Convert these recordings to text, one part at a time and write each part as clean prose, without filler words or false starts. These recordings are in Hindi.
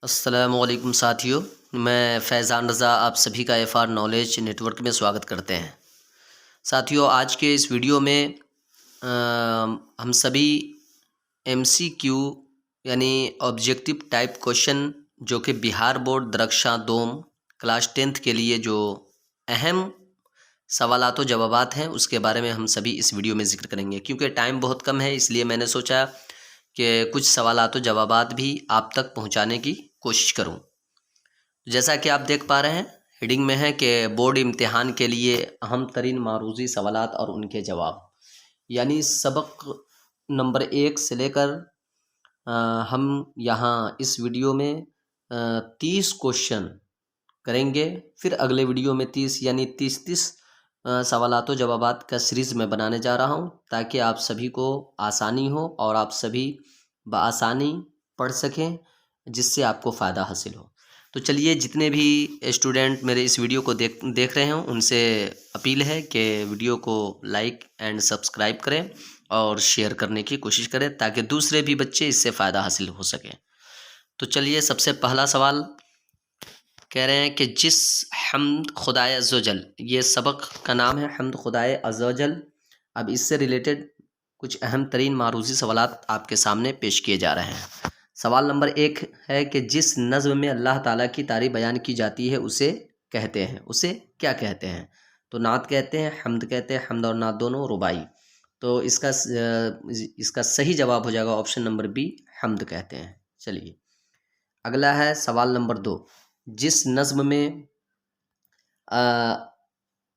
अस्सलामुअलैकुम साथियों, मैं फैज़ान रज़ा आप सभी का एफ़आर नॉलेज नेटवर्क में स्वागत करते हैं। साथियों, आज के इस वीडियो में हम सभी एमसीक्यू यानी ऑब्जेक्टिव टाइप क्वेश्चन जो कि बिहार बोर्ड दरक्षा दोम क्लास 10th के लिए जो अहम सवालात व जवाबात हैं उसके बारे में हम सभी इस वीडियो में ज़िक्र करेंगे। क्योंकि टाइम बहुत कम है, इसलिए मैंने सोचा कि कुछ सवालात व जवाबात भी आप तक पहुंचाने की कोशिश करूं। जैसा कि आप देख पा रहे हैं, हेडिंग में है कि बोर्ड इम्तिहान के लिए अहम तरीन मारूजी सवालात और उनके जवाब, यानी सबक नंबर 1 से लेकर हम यहाँ इस वीडियो में 30 क्वेश्चन करेंगे। फिर अगले वीडियो में 30 यानी 30 सवालात व जवाबात का सीरीज़ मैं बनाने जा रहा हूँ, ताकि आप सभी को आसानी हो और आप सभी बआसानी पढ़ सकें, जिससे आपको फ़ायदा हासिल हो। तो चलिए, जितने भी स्टूडेंट मेरे इस वीडियो को देख रहे हों, उनसे अपील है कि वीडियो को लाइक एंड सब्सक्राइब करें और शेयर करने की कोशिश करें, ताकि दूसरे भी बच्चे इससे फ़ायदा हासिल हो सके। तो चलिए, सबसे पहला सवाल कह रहे हैं कि जिस हम्द खुदाए अज़्ज़वजल, ये सबक का नाम है हम्द खुदाए अज़्ज़वजल। अब इससे रिलेटेड कुछ अहम तरीन मारूज़ी सवालात आपके सामने पेश किए जा रहे हैं। सवाल नंबर 1 है कि जिस नज़्म में अल्लाह ताला की तारीफ़ बयान की जाती है उसे कहते हैं, उसे क्या कहते हैं? तो नात कहते हैं, हम्द कहते हैं, हम्द और नात दोनों रुबाई। तो इसका सही जवाब हो जाएगा ऑप्शन नंबर बी, हम्द कहते हैं। चलिए, अगला है सवाल नंबर 2। जिस नज़्म में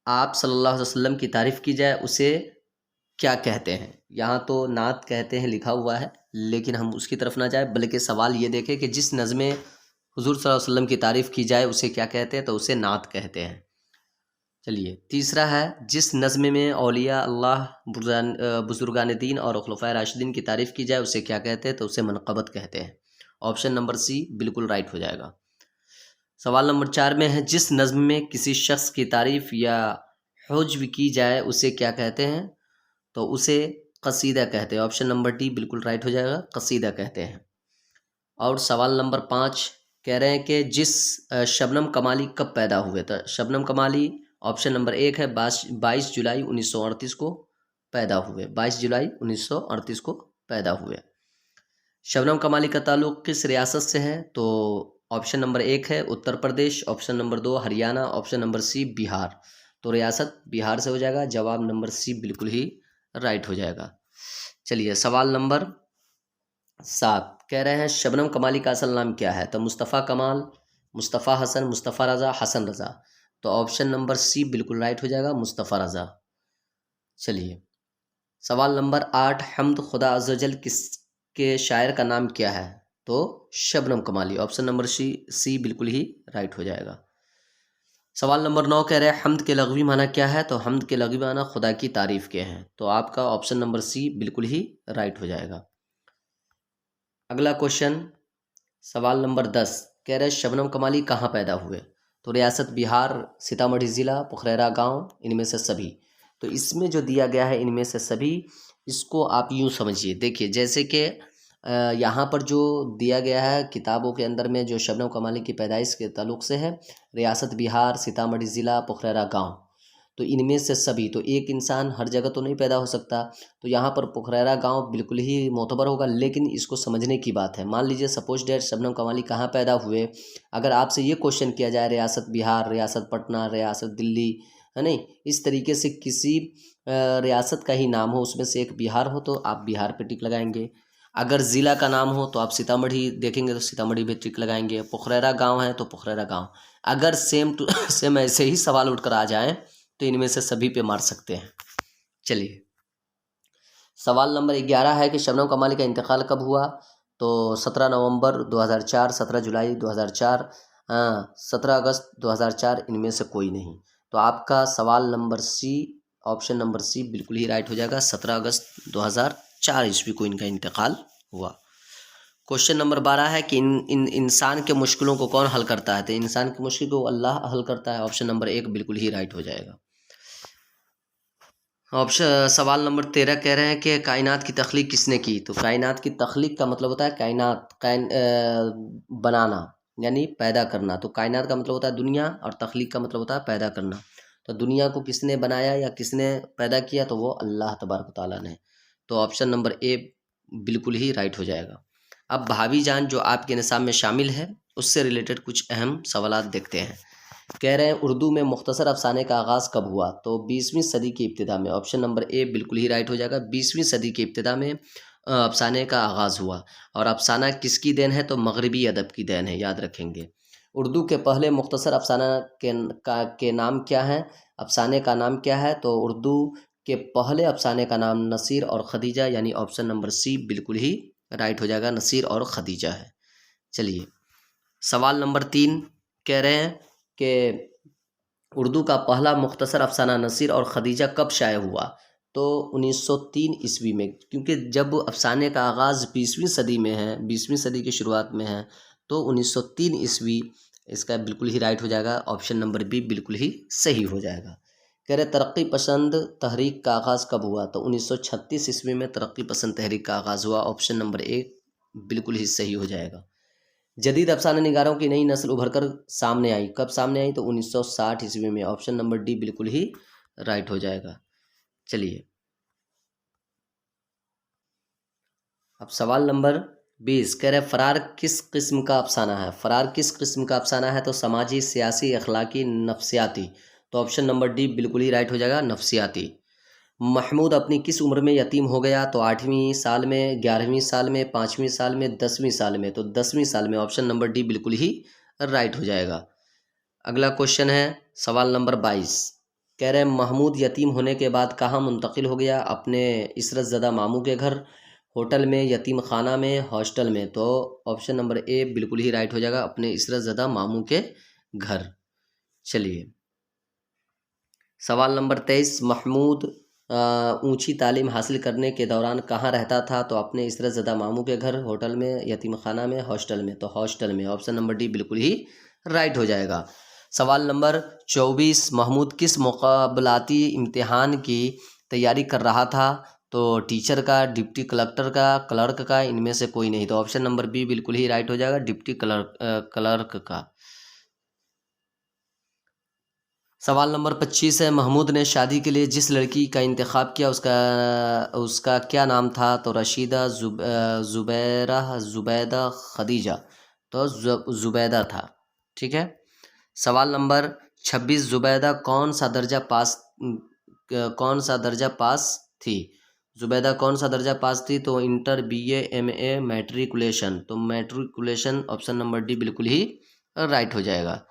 आप सल्लल्लाहु अलैहि वसल्लम की तारीफ़ की जाए उसे क्या कहते हैं? यहाँ तो नात कहते हैं लिखा हुआ है, लेकिन हम उसकी तरफ ना जाए, बल्कि सवाल ये देखें कि जिस नज़्म में हुज़ूर सल्लल्लाहु अलैहि वसल्लम की तारीफ़ की जाए उसे क्या कहते हैं? तो उसे नात कहते हैं। चलिए, तीसरा है जिस नज़्म में औलिया अल्लाह बुज़ुर्गान दीन और खुलफ़ाए राशिदीन की तारीफ़ की जाए उसे क्या कहते हैं? तो उसे मनक़बत कहते हैं। ऑप्शन नंबर सी बिल्कुल राइट हो जाएगा। सवाल नंबर 4 में है जिस नज़्म में किसी शख्स की तारीफ़ या हुज्व की जाए उसे क्या कहते हैं? तो उसे कसीदा कहते हैं। ऑप्शन नंबर डी बिल्कुल राइट हो जाएगा, कसीदा कहते हैं। और सवाल नंबर 5 कह रहे हैं कि जिस शबनम कमाली कब पैदा हुए? तो शबनम कमाली ऑप्शन नंबर 1 है 22 जुलाई 1938 को पैदा हुए। 22 जुलाई 1938 को पैदा हुए। शबनम कमाली का ताल्लुक़ किस रियासत से है? तो ऑप्शन नंबर 1 है Uttar Pradesh, option number 2 Haryana, option number C Bihar. तो रियासत बिहार से हो जाएगा। जवाब नंबर सी बिल्कुल ही राइट हो जाएगा। चलिए, सवाल नंबर 7 कह रहे हैं शबनम कमाली का असल नाम क्या है? तो मुस्तफ़ा कमाल, मुस्तफ़ा हसन, मुस्तफ़ा रज़ा, हसन रज़ा। तो ऑप्शन नंबर सी बिल्कुल राइट हो जाएगा, मुस्तफ़ा रज़ा। चलिए, सवाल नंबर 8 हम्द खुदा अज़्ज़वजल किसके शायर का नाम क्या है? तो शबनम कमाली। ऑप्शन नंबर सी बिल्कुल ही राइट हो जाएगा। सवाल नंबर 9 कह रहे हैं हम्द के लग़वी माना क्या है? तो हम्द के लग़वी माना खुदा की तारीफ़ के हैं। तो आपका ऑप्शन नंबर सी बिल्कुल ही राइट हो जाएगा। अगला क्वेश्चन, सवाल नंबर 10 कह रहे हैं शबनम कमाली कहाँ पैदा हुए? तो रियासत बिहार, सीतामढ़ी ज़िला, पुखरैरा गांव, इनमें से सभी। तो इसमें जो दिया गया है इनमें से सभी, इसको आप यूँ समझिए। देखिए, जैसे कि यहाँ पर जो दिया गया है किताबों के अंदर में, जो शबनम कमाली की पैदाइश के ताल्लुक़ से है, रियासत बिहार, सीतामढ़ी ज़िला, पुखरैरा गांव। तो इनमें से सभी, तो एक इंसान हर जगह तो नहीं पैदा हो सकता। तो यहाँ पर पुखरैरा गांव बिल्कुल ही मोतबर होगा, लेकिन इसको समझने की बात है। मान लीजिए सपोज डेट शबनम कमाली कहाँ पैदा हुए, अगर आपसे ये क्वेश्चन किया जाए रियासत बिहार, रियासत पटना, रियासत दिल्ली, है नहीं, इस तरीके से किसी रियासत का ही नाम हो, उसमें से एक बिहार हो, तो आप बिहार पे टिक लगाएंगे। अगर ज़िला का नाम हो तो आप सीतामढ़ी देखेंगे तो सीतामढ़ी पे टिक लगाएंगे। पुखरैरा गांव है तो पुखरैरा गांव। अगर सेम टू सेम ऐसे ही सवाल उठकर आ जाएँ तो इनमें से सभी पे मार सकते हैं। चलिए, सवाल नंबर 11 है कि शबनम कमाली का इंतकाल कब हुआ? तो 17 नवंबर 2004, 17 जुलाई 2004, 17 अगस्त 2004, इनमें से कोई नहीं। तो आपका सवाल number C, option number C बिल्कुल ही राइट हो जाएगा। 17 अगस्त 2004 ईस्वी को इनका इंतकाल हुआ। क्वेश्चन नंबर 12 है कि इंसान के मुश्किलों को कौन हल करता है? तो इंसान की मुश्किल को अल्लाह हल करता है। ऑप्शन नंबर 1 बिल्कुल ही राइट हो जाएगा। ऑप्शन सवाल नंबर 13 कह रहे हैं कि कायनात की तख्लीक किसने की। तो कायनात की तख्लीक का मतलब होता है बनाना यानी पैदा करना। तो कायनात का मतलब होता है दुनिया और तख्लीक का मतलब होता है पैदा करना। तो दुनिया को किसने बनाया या किसने पैदा किया, तो वो अल्लाह तबारक व तआला ने। तो ऑप्शन नंबर ए बिल्कुल ही राइट हो जाएगा। अब भाभी जान जो आपके निसाब में शामिल है उससे रिलेटेड कुछ अहम सवालात देखते हैं। कह रहे हैं उर्दू में मुख्तसर अफसाने का आगाज़ कब हुआ। तो 20वीं सदी की इब्तिदा में। ऑप्शन नंबर ए बिल्कुल ही राइट हो जाएगा। 20वीं सदी की इब्तिदा में अफसाने का आगाज़ हुआ। और अफसाना किसकी देन है, तो मगरबी अदब की देन है, याद रखेंगे। उर्दू के पहले मुख्तसर अफसाना के नाम क्या हैं, अफसाने का नाम क्या है। तो उर्दू के पहले अफसाने का नाम नसीर और खदीजा यानी ऑप्शन नंबर सी बिल्कुल ही राइट हो जाएगा, नसीर और खदीजा है। चलिए सवाल नंबर 3 कह रहे हैं कि उर्दू का पहला मुख्तसर अफसाना नसीर और खदीजा कब शाये हुआ। तो 1903 ईस्वी में, क्योंकि जब अफसाने का आगाज़ 20वीं सदी में है, 20वीं सदी की शुरुआत में है, तो 1903 ईस्वी इसका बिल्कुल ही राइट हो जाएगा। ऑप्शन नंबर बी बिल्कुल ही सही हो जाएगा। कह रहे तरक्की पसंद तहरीक का आगाज़ कब हुआ। तो 1936 ईस्वी में तरक्की पसंद तहरीक का आगाज़ हुआ। ऑप्शन नंबर ए बिल्कुल ही सही हो जाएगा। जदीद अफसाना निगारों की नई नस्ल उभर कर सामने आई, कब सामने आई। तो 1960 ईस्वी में। ऑप्शन नंबर डी बिल्कुल ही राइट हो जाएगा। चलिए अब सवाल नंबर 20 कह रहे हैं फ़रार किस किस्म का अफसाना है। फ़रार किस किस्म का अफसाना है। तो समाजी, सियासी, अखलाकी, नफ्सियाती। तो ऑप्शन नंबर डी बिल्कुल ही राइट हो जाएगा, नफ्सियाती। महमूद अपनी किस उम्र में यतीम हो गया। तो 8वीं साल में, 11वीं साल में, 5वीं साल में, 10वीं साल में। तो 10वीं साल में। ऑप्शन नंबर डी बिल्कुल ही राइट हो जाएगा। अगला क्वेश्चन है सवाल नंबर 22 कह रहे हैं महमूद यतीम होने के बाद कहाँ मुंतकिल हो गया। अपने इसरत ज़दा मामू के घर, होटल में, यतीम खाना में, हॉस्टल में। तो ऑप्शन नंबर ए बिल्कुल ही राइट हो जाएगा, अपने इसरत ज़दा मामू के घर। चलिए सवाल नंबर 23 महमूद ऊंची तालीम हासिल करने के दौरान कहाँ रहता था। तो अपने इसरत ज़दा मामू के घर, होटल में, यतीम खाना में, हॉस्टल में। तो हॉस्टल में। ऑप्शन नंबर डी बिल्कुल ही राइट हो जाएगा। सवाल नंबर 24 महमूद किस मुकाबलाती इम्तिहान की तैयारी कर रहा था। तो टीचर का, डिप्टी कलेक्टर का, क्लर्क का, इनमें से कोई नहीं। तो ऑप्शन नंबर बी बिल्कुल ही राइट हो जाएगा, डिप्टी क्लर्क का। सवाल नंबर 25 है महमूद ने शादी के लिए जिस लड़की का इंतखाब किया उसका उसका क्या नाम था। तो रशीदा, ज़ुबैरा, ज़ुबैदा, खदीजा। तो ज़ुबैदा था। ठीक है। सवाल नंबर 26 ज़ुबैदा कौन सा दर्जा पास थी। ज़ुबैदा कौन सा दर्जा पास थी। तो इंटर, बीए, एमए, मैट्रिकुलेशन। तो मैट्रिकुलेशन। ऑप्शन नंबर डी बिल्कुल ही राइट हो जाएगा।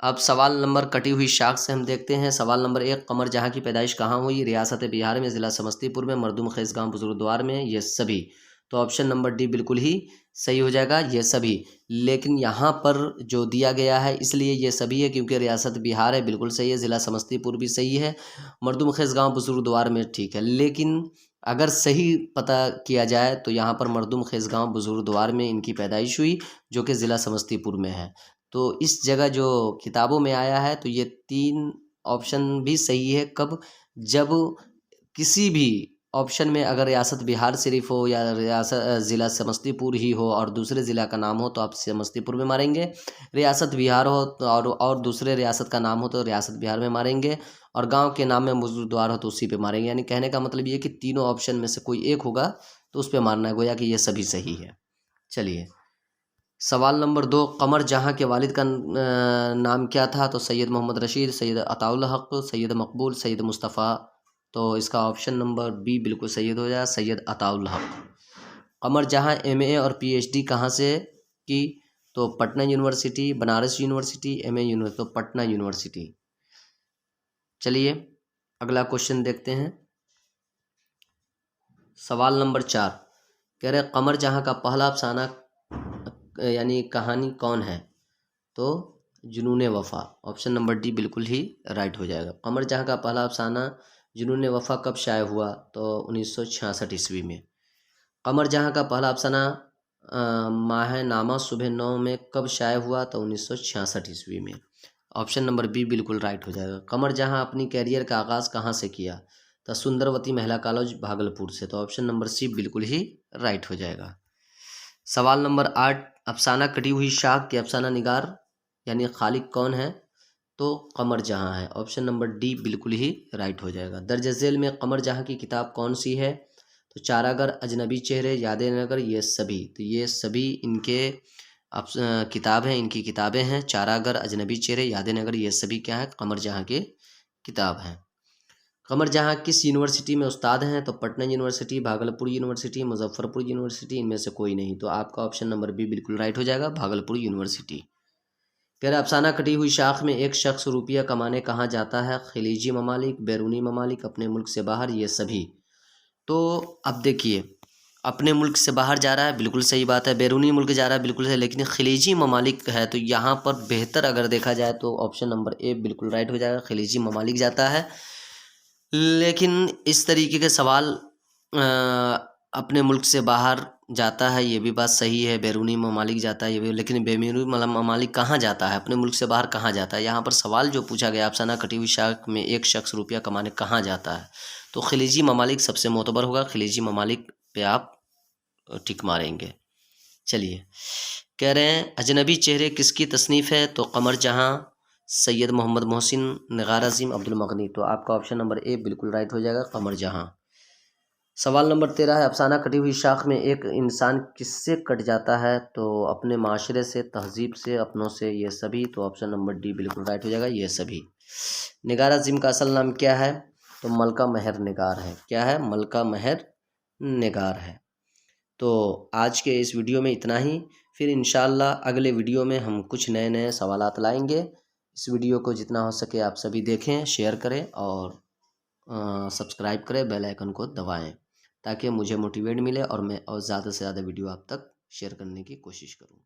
अब सवाल नंबर कटी हुई शाख से हम देखते हैं। सवाल नंबर 1 कमर जहाँ की पैदाइश कहाँ हुई। रियासत बिहार में, ज़िला समस्तीपुर में, मरदूम खेस गाँव, बुजुर्गद्वार में, ये सभी। तो ऑप्शन नंबर डी बिल्कुल ही सही हो जाएगा, ये सभी। लेकिन यहाँ पर जो दिया गया है इसलिए ये सभी है क्योंकि रियासत बिहार है, बिल्कुल सही है। ज़िला समस्तीपुर भी सही है। मरदूम खेस गाँव, बुजुर्गद्वार में ठीक है। लेकिन अगर सही पता किया जाए तो यहाँ पर मरदूम खेस गाँव, बुजुर्गद्वार में इनकी पैदाइश हुई, जो कि ज़िला समस्तीपुर में है। तो इस जगह जो किताबों में आया है तो ये 3 ऑप्शन भी सही है। कब, जब किसी भी ऑप्शन में अगर रियासत बिहार सिर्फ हो या रियासत ज़िला समस्तीपुर ही हो और दूसरे ज़िला का नाम हो तो आप समस्तीपुर में मारेंगे। रियासत बिहार हो तो और दूसरे रियासत का नाम हो तो रियासत बिहार में मारेंगे। और गांव के नाम में बुजुर्गद्वार हो तो उसी पे मारेंगे। यानी कहने का मतलब ये कि तीनों ऑप्शन में से कोई एक होगा तो उस पर मारना है, गोया कि ये सभी सही है। चलिए सवाल नंबर 2 कमर जहाँ के वालिद का नाम क्या था। तो सैयद मोहम्मद रशीद, सैयद अताउल हक, सैयद मकबूल, सैयद मुस्तफ़ा। तो इसका ऑप्शन नंबर बी बिल्कुल सही हो जाएगा, सैयद अताउल हक। कमर जहाँ एमए और पीएचडी कहाँ से की। तो Patna university, Banaras university, MA university. तो पटना यूनिवर्सिटी। चलिए अगला क्वेश्चन देखते हैं। सवाल नंबर 4 कह रहे कमर जहाँ का पहला अफसाना यानी कहानी कौन है। तो जुनून वफ़ा। ऑप्शन नंबर डी बिल्कुल ही राइट हो जाएगा। कमर जहाँ का पहला अफसाना जुनून वफ़ा कब शाये हुआ। तो 1966 ईस्वी में। कमर जहाँ का पहला अफसाना माह नामा सुबह 9 में कब शाये हुआ। तो 1966 ईस्वी में। ऑप्शन नंबर बी बिल्कुल राइट हो जाएगा। कमर जहाँ अपनी कैरियर का आगाज़ कहाँ से किया। द सुंदरवती महिला कॉलेज भागलपुर से। तो ऑप्शन नंबर सी बिल्कुल ही राइट हो जाएगा। सवाल नंबर 8, अफसाना कटी हुई शाख के अफसाना निगार यानी खालिक कौन है? तो कमर जहाँ है। ऑप्शन नंबर डी बिल्कुल ही राइट हो जाएगा। दर्ज झेल में कमर जहाँ की किताब कौन सी है? तो चारागर, अजनबी चेहरे, यादें नगर, ये सभी। तो ये सभी इनके किताब हैं, इनकी किताबें हैं। चारागर, अजनबी चेहरे, यादें नगर, ये सभी क्या है? कमर जहाँ के किताब हैं। कमर जहाँ किस यूनिवर्सिटी में उस्ताद हैं? तो Patna university, Bhagalpur university, Muzaffarpur university, इनमें से कोई नहीं। तो आपका ऑप्शन नंबर बी बिल्कुल राइट हो जाएगा, भागलपुर यूनिवर्सिटी। कह रहे अफसाना कटी हुई शाख में एक शख्स रुपया कमाने कहाँ जाता है? खलीजी ममालिक, बैरूनी ममालिक, अपने मुल्क से बाहर, ये सभी। तो अब देखिए, अपने मुल्क से बाहर जा रहा है, बिल्कुल सही बात है। बैरूनी मुल्क जा रहा है, बिल्कुल सही। लेकिन खलीजी ममालिक है, तो यहाँ पर बेहतर अगर देखा जाए तो ऑप्शन नंबर ए बिल्कुल राइट हो जाएगा, खलीजी ममालिक जाता है। लेकिन इस तरीके के सवाल अपने मुल्क से बाहर जाता है, ये भी बात सही है। बैरूनी ममालिक जाता है ये भी, लेकिन बैरूनी ममालिक कहाँ जाता है? अपने मुल्क से बाहर कहाँ जाता है? यहाँ पर सवाल जो पूछा गया, अफसाना कटी हुई शाख में एक शख्स रुपया कमाने कहाँ जाता है? तो खलीजी ममालिक सबसे मोतबर होगा, खलीजी ममालिक पे आप टिक मारेंगे। चलिए, कह रहे हैं अजनबी चेहरे किसकी तसनीफ़ है? तो कमर जहाँ, सैयद मोहम्मद मोहसिन, निगार अज़ीम, अब्दुल मगनी। तो आपका ऑप्शन नंबर ए बिल्कुल राइट हो जाएगा, कमर जहाँ। सवाल नंबर 13 है, अफसाना कटी हुई शाख में एक इंसान किससे कट जाता है? तो अपने माशरे से, तहजीब से, अपनों से, ये सभी। तो ऑप्शन नंबर डी बिल्कुल राइट हो जाएगा, ये सभी। निगार अज़ीम का असल नाम क्या है? तो मलका महर निगार है। क्या है? मलका महर निगार है। तो आज के इस वीडियो में इतना ही। फिर इंशाअल्लाह अगले वीडियो में हम कुछ नए नए सवालात लाएंगे। इस वीडियो को जितना हो सके आप सभी देखें, शेयर करें और सब्सक्राइब करें, बेल आइकन को दबाएं, ताकि मुझे मोटिवेट मिले और मैं और ज़्यादा से ज़्यादा वीडियो आप तक शेयर करने की कोशिश करूं।